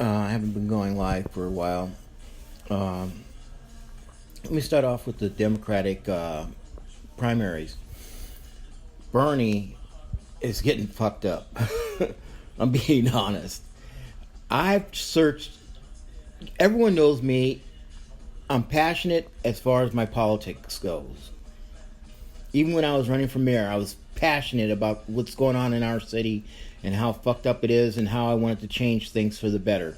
I haven't been going live for a while. Um, Let me start off with the Democratic primaries. Bernie is getting fucked up. I'm being honest. I've searched, everyone knows me. I'm passionate as far as my politics goes. Even when I was running for mayor, I was passionate about what's going on in our city and how fucked up it is and how I wanted to change things for the better.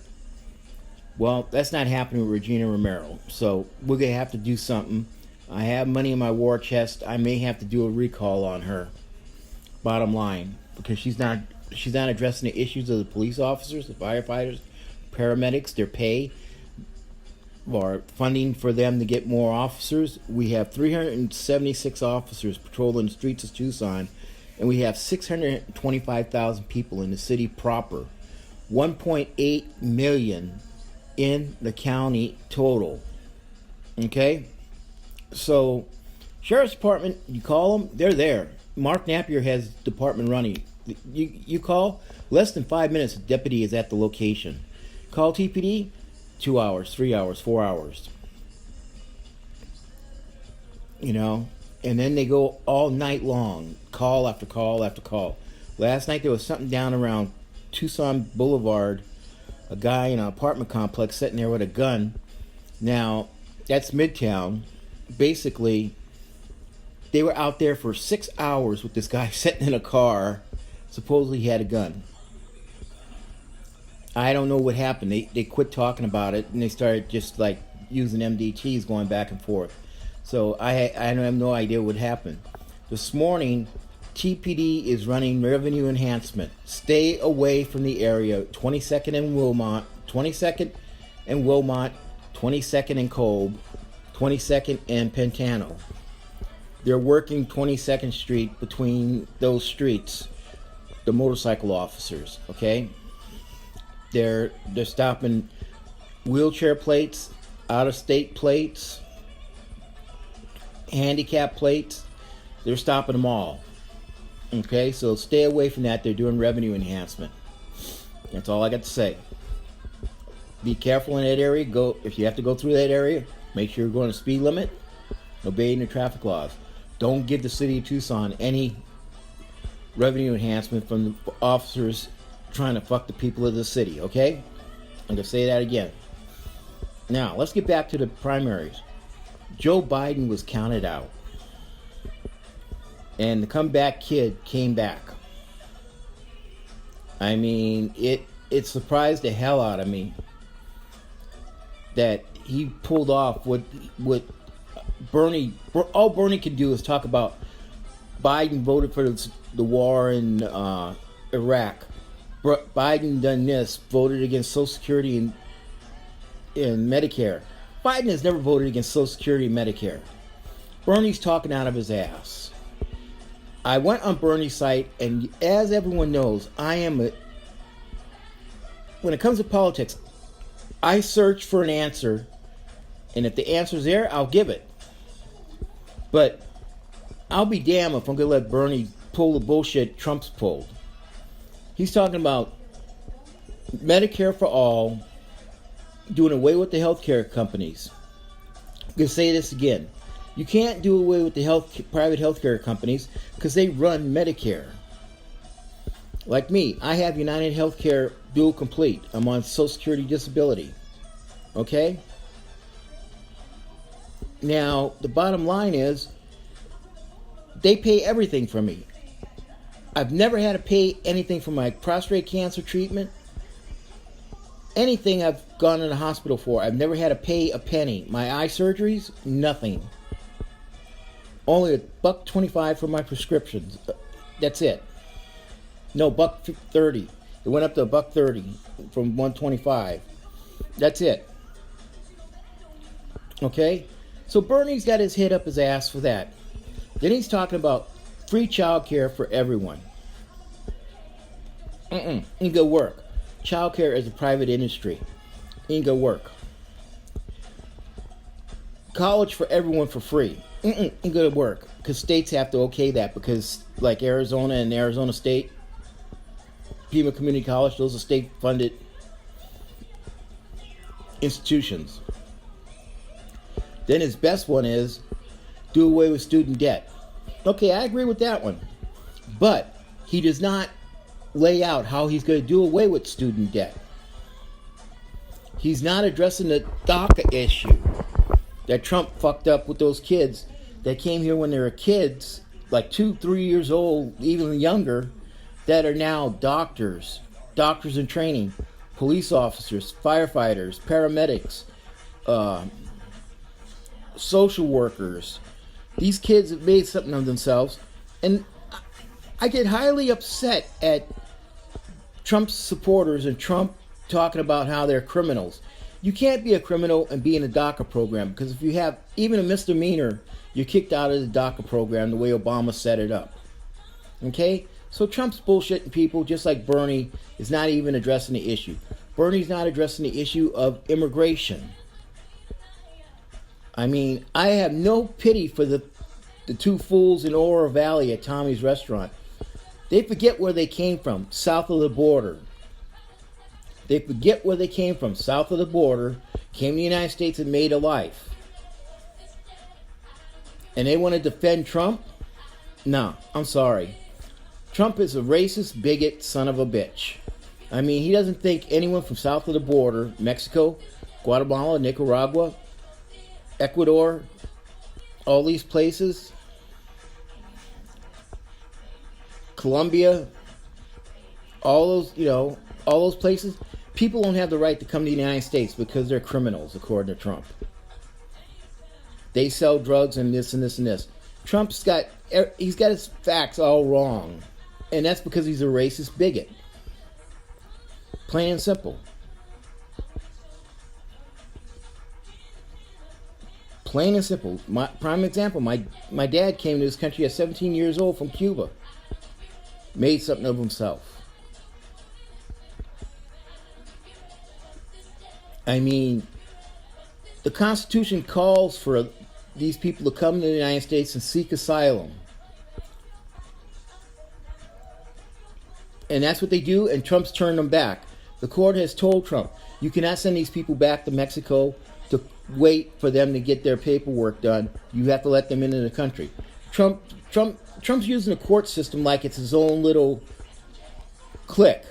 Well, that's not happening with Regina Romero, so we're going to have to do something. I have money in my war chest. I may have to do a recall on her, bottom line, because she's not addressing the issues of the police officers, the firefighters, paramedics, their pay, or funding for them to get more officers. We have 376 officers patrolling the streets of Tucson, and we have 625,000 people in the city proper. 1.8 million in the county total. Okay? So, Sheriff's Department, you call them, they're there. Mark Napier has department running. You call, less than 5 minutes, the deputy is at the location. Call TPD, 2 hours, 3 hours, 4 hours. You know? And then they go all night long, call after call after call. Last night there was something down around Tucson Boulevard, a guy in an apartment complex sitting there with a gun. Now, that's Midtown. Basically, they were out there for 6 hours with this guy sitting in a car. Supposedly he had a gun. I don't know what happened. They quit talking about it and they started just like using MDTs going back and forth. So I have no idea what happened. This morning, TPD is running revenue enhancement. Stay away from the area. 22nd and Wilmot, 22nd and Wilmot, 22nd and Kolb, 22nd and Pantano. They're working 22nd Street between those streets. The motorcycle officers, okay? They're stopping wheelchair plates, out-of-state plates, handicap plates. They're stopping them all. Okay, so stay away from that. They're doing revenue enhancement. That's all I got to say. Be careful in that area. Go if you have to go through that area. Make sure you're going to speed limit, obeying the traffic laws. Don't give the city of Tucson any revenue enhancement from the officers trying to fuck the people of the city. Okay, I'm gonna say that again. Now let's get back to the primaries. Joe Biden was counted out. And the comeback kid came back. I mean, it surprised the hell out of me that he pulled off what Bernie. All Bernie can do is talk about Biden voted for the war in Iraq. Biden done this, voted against Social Security and Medicare. Biden has never voted against Social Security and Medicare. Bernie's talking out of his ass. I went on Bernie's site, and as everyone knows, when it comes to politics, I search for an answer, and if the answer's there, I'll give it. But I'll be damned if I'm going to let Bernie pull the bullshit Trump's pulled. He's talking about Medicare for all, doing away with the healthcare companies. I'm going to say this again. You can't do away with the private healthcare companies because they run Medicare. Like me, I have United Healthcare dual complete. I'm on Social Security disability. Okay? Now, the bottom line is, they pay everything for me. I've never had to pay anything for my prostate cancer treatment. Anything I've gone to the hospital for, I've never had to pay a penny. My eye surgeries, nothing. Only $1.25 for my prescriptions. That's it. No, $1.30. It went up to $1.30 from $1.25. That's it. Okay? So Bernie's got his head up his ass for that. Then he's talking about free child care for everyone. Ain't gonna work. Child care is a private industry. Ain't gonna work. College for everyone for free. Ain't gonna work. Because states have to okay that. Because like Arizona and Arizona State, Pima Community College, those are state funded. institutions. Then his best one is do away with student debt. Okay, I agree with that one. But he does not lay out how he's going to do away with student debt. He's not addressing the DACA issue that Trump fucked up with those kids that came here when they were kids, like 2-3 years old, even younger, that are now doctors in training, police officers, firefighters, paramedics, social workers. These kids have made something of themselves, and I get highly upset at Trump's supporters and Trump talking about how they're criminals. You can't be a criminal and be in a DACA program, because if you have even a misdemeanor, you're kicked out of the DACA program the way Obama set it up. Okay? So Trump's bullshitting people, just like Bernie is not even addressing the issue. Bernie's not addressing the issue of immigration. I mean, I have no pity for the two fools in Oro Valley at Tommy's restaurant. They forget where they came from, south of the border. They forget where they came from, south of the border, came to the United States and made a life. And they want to defend Trump? No, I'm sorry. Trump is a racist, bigot, son of a bitch. I mean, he doesn't think anyone from south of the border, Mexico, Guatemala, Nicaragua, Ecuador, all these places, Colombia, all those places, people don't have the right to come to the United States because they're criminals, according to Trump. They sell drugs and this and this and this. Trump's got his facts all wrong. And that's because he's a racist bigot. Plain and simple. Plain and simple. My prime example, my dad came to this country at 17 years old from Cuba. Made something of himself. I mean, the Constitution calls for these people to come to the United States and seek asylum. And that's what they do, and Trump's turned them back. The court has told Trump, you cannot send these people back to Mexico to wait for them to get their paperwork done. You have to let them into the country. Trump's using the court system like it's his own little clique.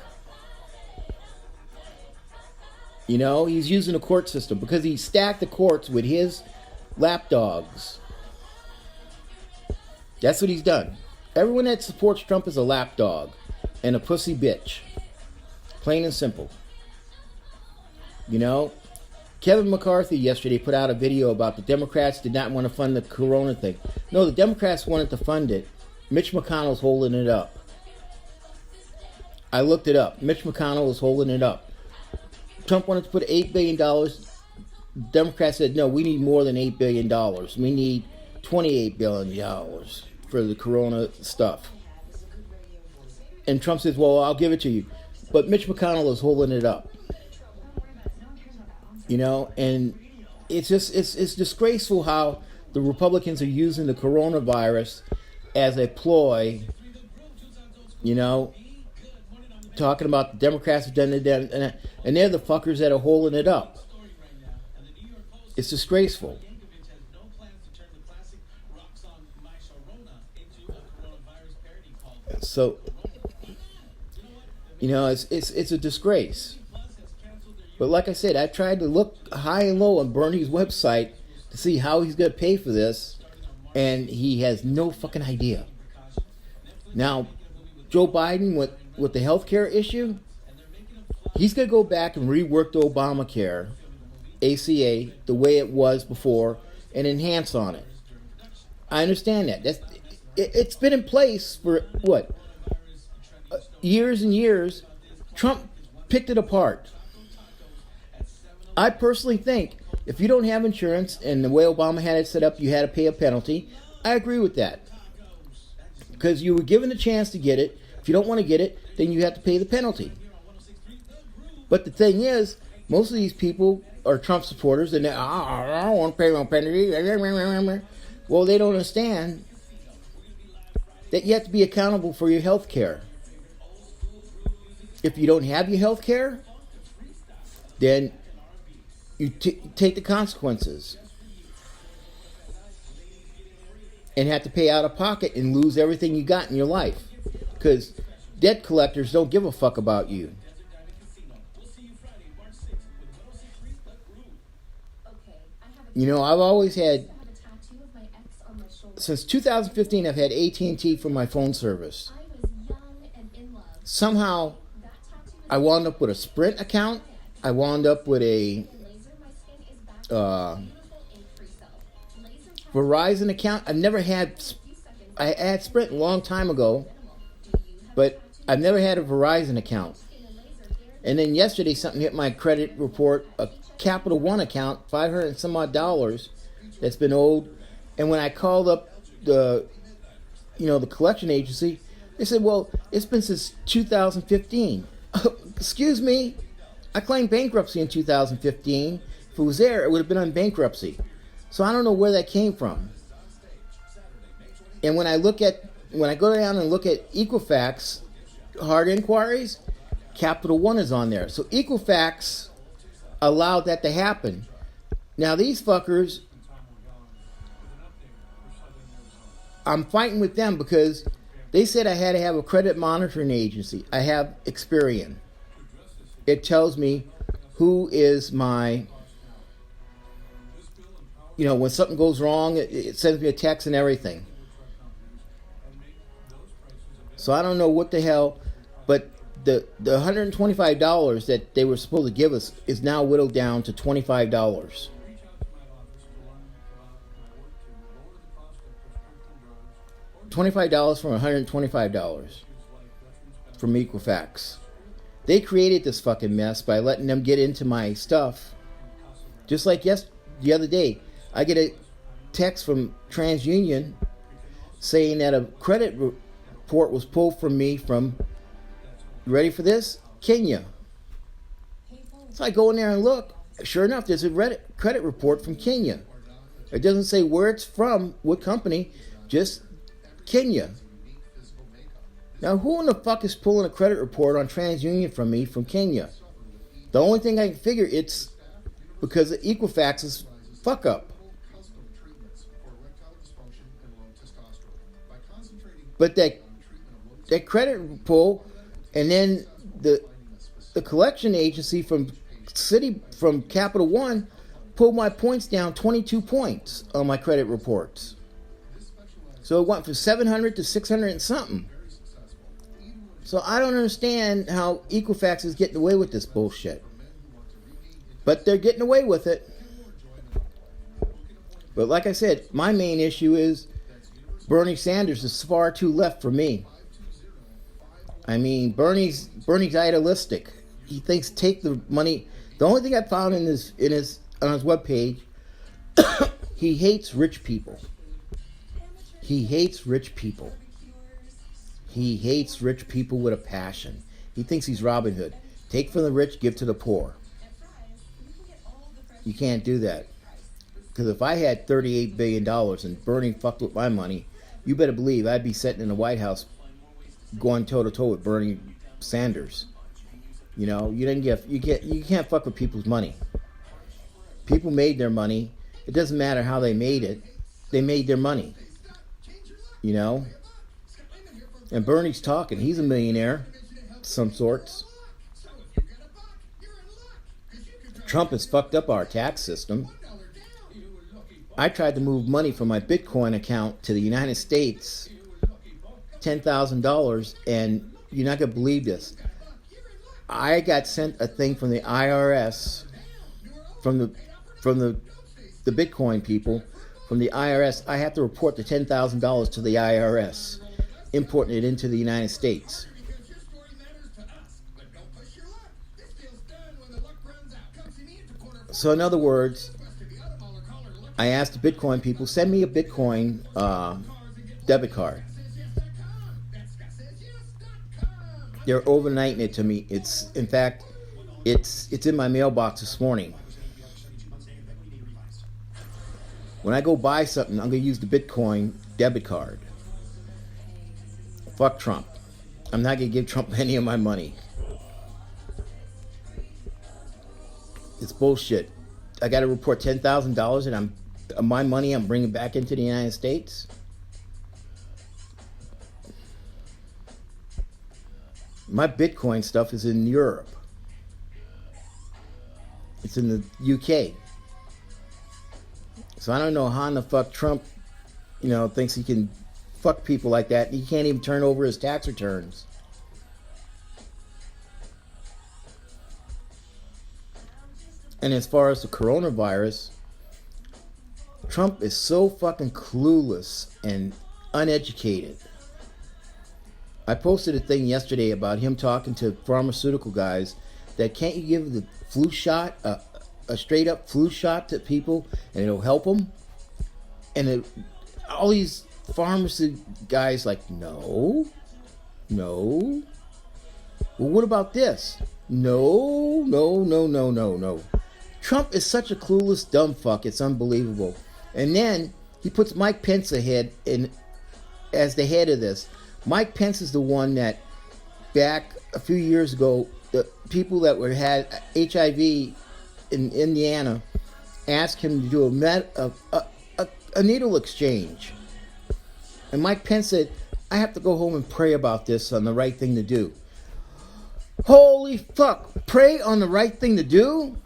You know, he's using the court system because he stacked the courts with his lapdogs. That's what he's done. Everyone that supports Trump is a lapdog and a pussy bitch. Plain and simple. You know, Kevin McCarthy yesterday put out a video about the Democrats did not want to fund the Corona thing. No, the Democrats wanted to fund it. Mitch McConnell's holding it up. I looked it up. Mitch McConnell was holding it up. Trump wanted to put $8 billion. Democrats said, no, we need more than $8 billion. We need $28 billion for the Corona stuff. And Trump says, well, I'll give it to you. But Mitch McConnell is holding it up. You know, and it's disgraceful how the Republicans are using the coronavirus as a ploy, you know, talking about the Democrats have done it, and they're the fuckers that are holding it up. It's disgraceful. So, you know, it's a disgrace. But like I said, I tried to look high and low on Bernie's website to see how he's going to pay for this, and he has no fucking idea. Now, Joe Biden with the healthcare issue, he's going to go back and rework the Obamacare, ACA, the way it was before, and enhance on it. I understand that. It's been in place for, what, years and years. Trump picked it apart. I personally think if you don't have insurance and the way Obama had it set up, you had to pay a penalty. I agree with that. Because you were given a chance to get it. If you don't want to get it, then you have to pay the penalty. But the thing is, most of these people are Trump supporters, and I don't want to pay my penalty. Well, they don't understand that you have to be accountable for your health care. If you don't have your health care, then you take the consequences and have to pay out of pocket and lose everything you got in your life. Because debt collectors don't give a fuck about you. You know, I've always had, since 2015, I've had AT&T for my phone service. Somehow, I wound up with a Sprint account. I wound up with a Verizon account. I had Sprint a long time ago, but I've never had a Verizon account. And then yesterday something hit my credit report, a Capital One account, $500 and some odd that's been owed. And when I called up the collection agency, they said, well, it's been since 2015. Excuse me? I claimed bankruptcy in 2015. If it was there, it would have been on bankruptcy. So I don't know where that came from. And when I go down and look at Equifax hard inquiries, Capital One is on there. So Equifax allowed that to happen. Now these fuckers, I'm fighting with them because they said I had to have a credit monitoring agency. I have Experian. It tells me who is my, when something goes wrong, it sends me a text and everything. So I don't know what the hell, but the $125 that they were supposed to give us is now whittled down to $25. $25 from $125 from Equifax. They created this fucking mess by letting them get into my stuff. Just like the other day, I get a text from TransUnion saying that a credit report was pulled from me from, you ready for this? Kenya. So I go in there and look. Sure enough, there's a credit report from Kenya. It doesn't say where it's from, what company, just Kenya. Now, who in the fuck is pulling a credit report on TransUnion from me from Kenya? The only thing I can figure, it's because of Equifax's fuck up. But that credit pull, and then the collection agency from Capital One pulled my points down 22 points on my credit reports. So it went from 700 to 600 and something. So I don't understand how Equifax is getting away with this bullshit. But they're getting away with it. But like I said, my main issue is Bernie Sanders is far too left for me. I mean, Bernie's idealistic. He thinks take the money. The only thing I found on his webpage, he hates rich people. He hates rich people. He hates rich people with a passion. He thinks he's Robin Hood. Take from the rich, give to the poor. You can't do that. Because if I had $38 billion and Bernie fucked with my money, you better believe I'd be sitting in the White House going toe-to-toe with Bernie Sanders. You can't fuck with people's money. People made their money. It doesn't matter how they made it. They made their money. And Bernie's talking. He's a millionaire of some sorts. Trump has fucked up our tax system. I tried to move money from my Bitcoin account to the United States, $10,000, and you're not going to believe this. I got sent a thing from the IRS, from the Bitcoin people, from the IRS. I have to report the $10,000 to the IRS, importing it into the United States. So in other words, I asked the Bitcoin people, send me a Bitcoin debit card. They're overnighting it to me. It's in my mailbox this morning. When I go buy something, I'm going to use the Bitcoin debit card. Fuck Trump. I'm not going to give Trump any of my money. It's bullshit. I got to report $10,000 and my money I'm bringing back into the United States. My Bitcoin stuff is in Europe. It's in the UK. So I don't know how in the fuck Trump, thinks he can fuck people like that. He can't even turn over his tax returns. And as far as the coronavirus, Trump is so fucking clueless and uneducated. I posted a thing yesterday about him talking to pharmaceutical guys that can't you give the flu shot, a straight up flu shot to people and it'll help them? And all these pharmacy guys like, no. Well, what about this? No. Trump is such a clueless dumb fuck. It's unbelievable. And then he puts Mike Pence ahead as the head of this. Mike Pence is the one that back a few years ago, the people that had HIV in Indiana asked him to do a needle exchange. And Mike Pence said, I have to go home and pray about this on the right thing to do. Holy fuck. Pray on the right thing to do?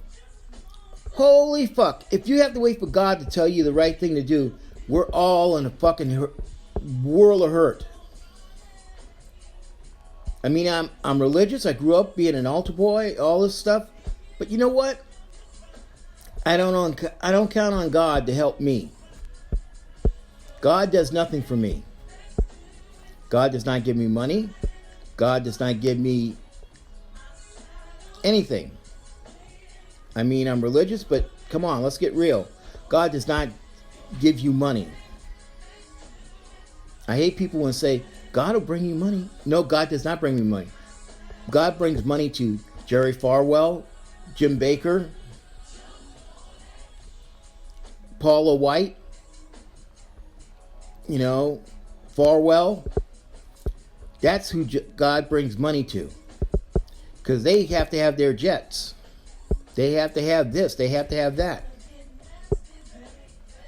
Holy fuck. If you have to wait for God to tell you the right thing to do, we're all in a fucking world of hurt. I mean, I'm religious. I grew up being an altar boy, all this stuff. But you know what? I don't count on God to help me. God does nothing for me. God does not give me money. God does not give me anything. I mean, I'm religious, but come on, let's get real. God does not give you money. I hate people when say, God will bring you money. No, God does not bring me money. God brings money to Jerry Falwell, Jim Baker, Paula White, Falwell. That's who God brings money to. Because they have to have their jets. They have to have this. They have to have that.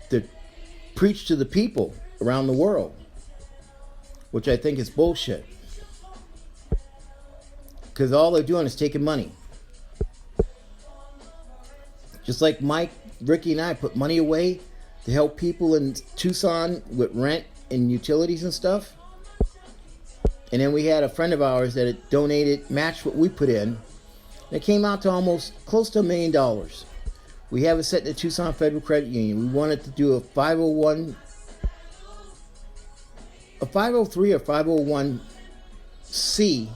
To preach to the people around the world. Which I think is bullshit. Because all they're doing is taking money. Just like Mike, Ricky, and I put money away to help people in Tucson with rent and utilities and stuff. And then we had a friend of ours that had donated, matched what we put in. It came out to almost close to $1 million. We have it set in the Tucson Federal Credit Union. We wanted to do a 503 or 501c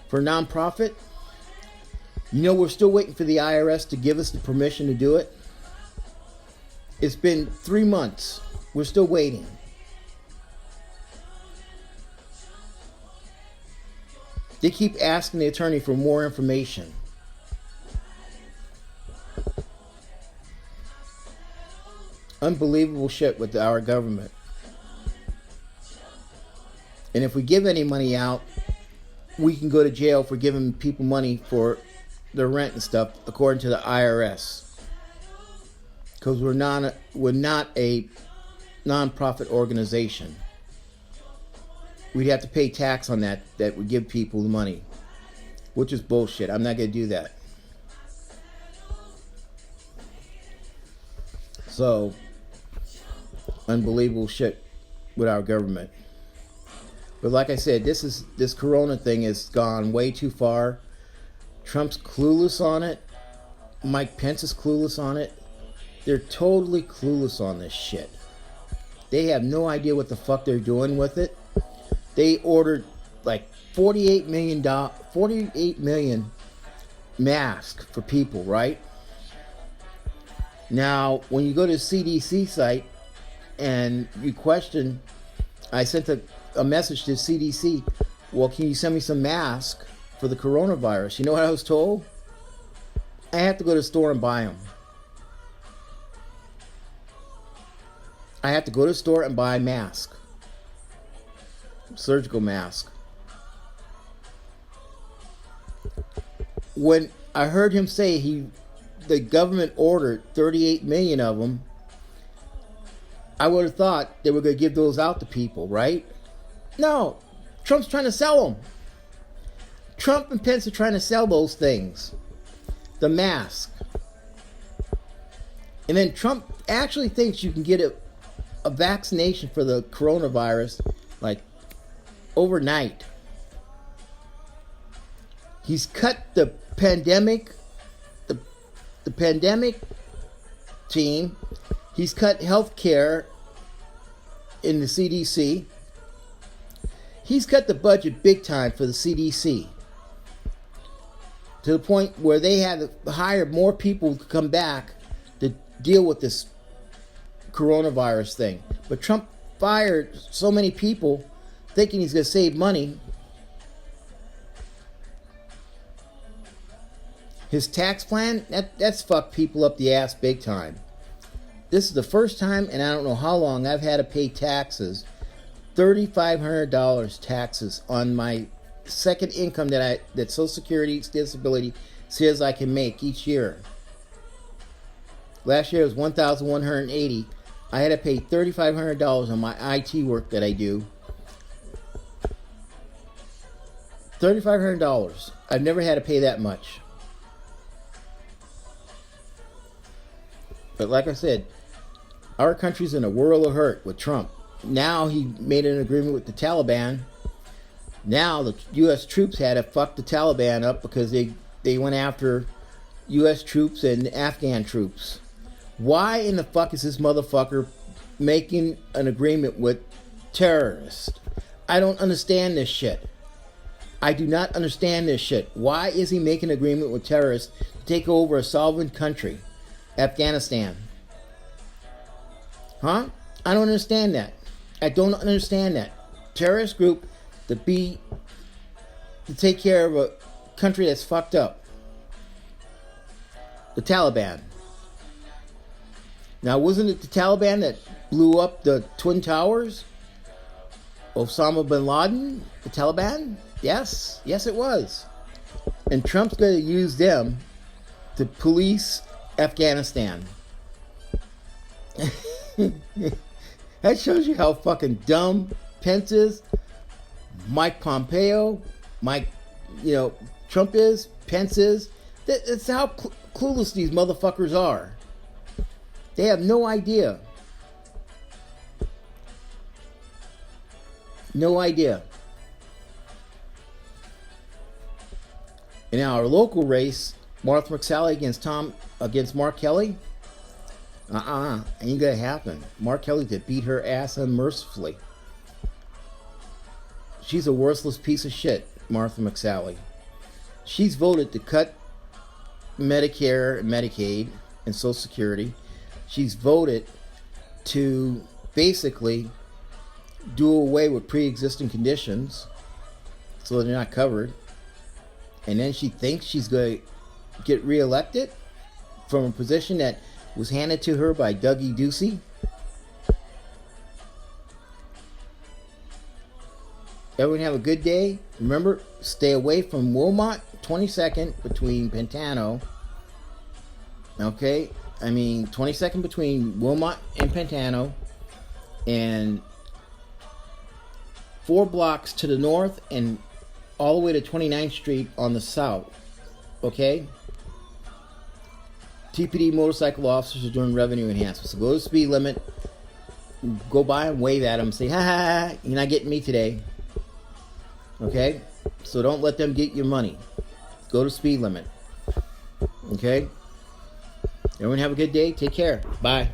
for nonprofit. We're still waiting for the IRS to give us the permission to do it. It's been 3 months. We're still waiting. They keep asking the attorney for more information. Unbelievable shit with our government. And if we give any money out, we can go to jail for giving people money for their rent and stuff, according to the IRS. Because we're not a non-profit organization. We'd have to pay tax on that would give people the money. Which is bullshit. I'm not going to do that. So, unbelievable shit with our government. But like I said, this corona thing has gone way too far. Trump's clueless on it. Mike Pence is clueless on it. They're totally clueless on this shit. They have no idea what the fuck they're doing with it. They ordered like 48 million masks for people, right? Now, when you go to the CDC site and you question, I sent a message to CDC, well, can you send me some masks for the coronavirus? You know what I was told? I have to go to the store and buy them. I have to go to the store and buy a mask. Surgical mask. When I heard him say he the government ordered 38 million of them, I would have thought they were going to give those out to people, right? No, Trump's trying to sell them. Trump and Pence are trying to sell those things. The mask. And then Trump actually thinks you can get a vaccination for the coronavirus like overnight. He's cut the pandemic team. He's cut healthcare in the CDC. He's cut the budget big time for the CDC. To the point where they had to hire more people to come back to deal with this coronavirus thing. But Trump fired so many people thinking he's going to save money. His tax plan, that's fucked people up the ass big time. This is the first time in I don't know how long I've had to pay taxes. $3,500 taxes on my second income that Social Security disability says I can make each year. Last year it was $1,180. I had to pay $3,500 on my IT work that I do. $3,500. I've never had to pay that much. But like I said, our country's in a whirl of hurt with Trump. Now he made an agreement with the Taliban. Now the U.S. troops had to fuck the Taliban up because they went after U.S. troops and Afghan troops. Why in the fuck is this motherfucker making an agreement with terrorists? I don't understand this shit. I do not understand this shit. Why is he making an agreement with terrorists to take over a sovereign country? Afghanistan. Huh? I don't understand that. I don't understand that. Terrorist group to take care of a country that's fucked up. The Taliban. Now, wasn't it the Taliban that blew up the Twin Towers? Osama bin Laden? The Taliban? Yes. Yes, it was. And Trump's going to use them to police Afghanistan. That shows you how fucking dumb Pence is, Mike Pompeo, Trump is, Pence is. That's how clueless these motherfuckers are. They have no idea. No idea. In our local race, Martha McSally against Mark Kelly. Ain't gonna happen. Mark Kelly to beat her ass unmercifully. She's a worthless piece of shit, Martha McSally. She's voted to cut Medicare and Medicaid and Social Security. She's voted to basically do away with pre-existing conditions so they're not covered. And then she thinks she's going to get reelected from a position that was handed to her by Dougie Ducey. Everyone have a good day. Remember, stay away from Wilmot, 22nd between Pantano. Okay? 22nd between Wilmot and Pantano. And 4 blocks to the north and all the way to 29th Street on the south. Okay? TPD motorcycle officers are doing revenue enhancement. So go to the speed limit. Go by and wave at them. Say, ha ha, you're not getting me today. Okay? So don't let them get your money. Go to speed limit. Okay? Everyone have a good day. Take care. Bye.